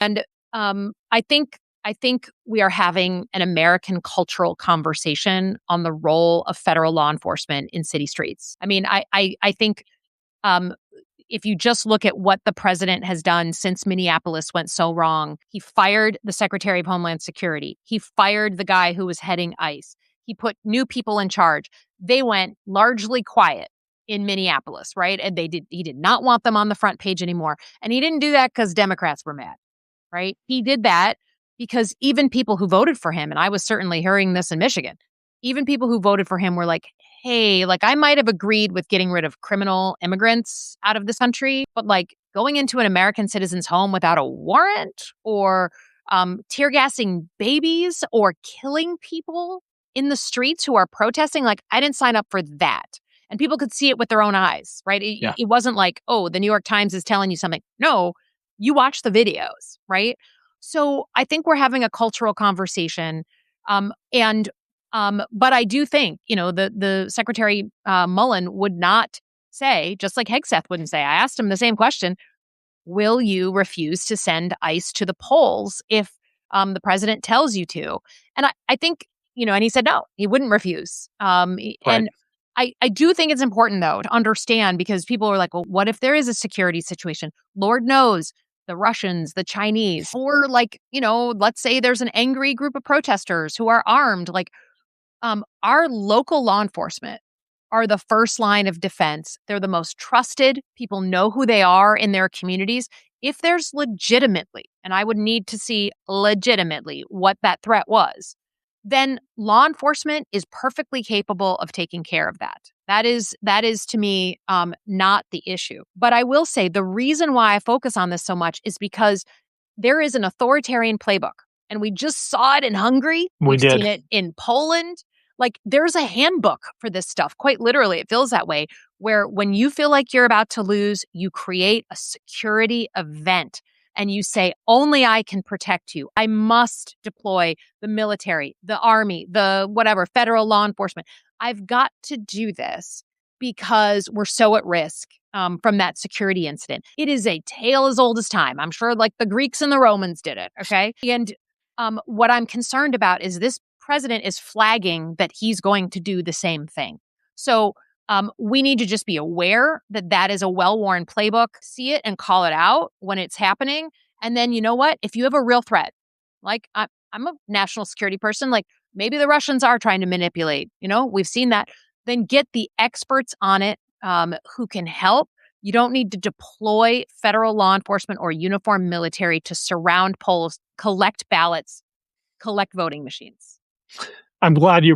And I think we are having an American cultural conversation on the role of federal law enforcement in city streets. I mean, I think um, if you just look at what the president has done since Minneapolis went so wrong, he fired the Secretary of Homeland Security. He fired the guy who was heading ICE. He put new people in charge. They went largely quiet in Minneapolis, right? And he did not want them on the front page anymore. And he didn't do that because Democrats were mad, right? He did that because even people who voted for him, and I was certainly hearing this in Michigan, even people who voted for him were like, hey, like I might have agreed with getting rid of criminal immigrants out of this country, but like going into an American citizen's home without a warrant or tear gassing babies or killing people in the streets who are protesting, like I didn't sign up for that. And people could see it with their own eyes, right? It wasn't like, oh, the New York Times is telling you something. No, you watch the videos, right? So I think we're having a cultural conversation. But I do think, the Secretary Mullen would not say, just like Hegseth wouldn't say, I asked him the same question, will you refuse to send ICE to the polls if the president tells you to? And I think, and he said no, he wouldn't refuse. Right. And I do think it's important, though, to understand, because people are like, well, what if there is a security situation? Lord knows the Russians, the Chinese, or like, let's say there's an angry group of protesters who are armed. Like, our local law enforcement are the first line of defense. They're the most trusted. People know who they are in their communities. If there's legitimately, and I would need to see legitimately what that threat was, then law enforcement is perfectly capable of taking care of that. That is to me not the issue. But I will say the reason why I focus on this so much is because there is an authoritarian playbook. And we just saw it in Hungary. We've seen it in Poland. Like, there's a handbook for this stuff. Quite literally, it feels that way, where when you feel like you're about to lose, you create a security event and you say, only I can protect you. I must deploy the military, the army, the whatever, federal law enforcement. I've got to do this because we're so at risk from that security incident. It is a tale as old as time. I'm sure like the Greeks and the Romans did it, okay? And what I'm concerned about is this president is flagging that he's going to do the same thing. So we need to just be aware that that is a well-worn playbook, see it and call it out when it's happening. And then, you know what? If you have a real threat, like I'm a national security person, like maybe the Russians are trying to manipulate, we've seen that, then get the experts on it who can help. You don't need to deploy federal law enforcement or uniformed military to surround polls, collect ballots, collect voting machines. I'm glad you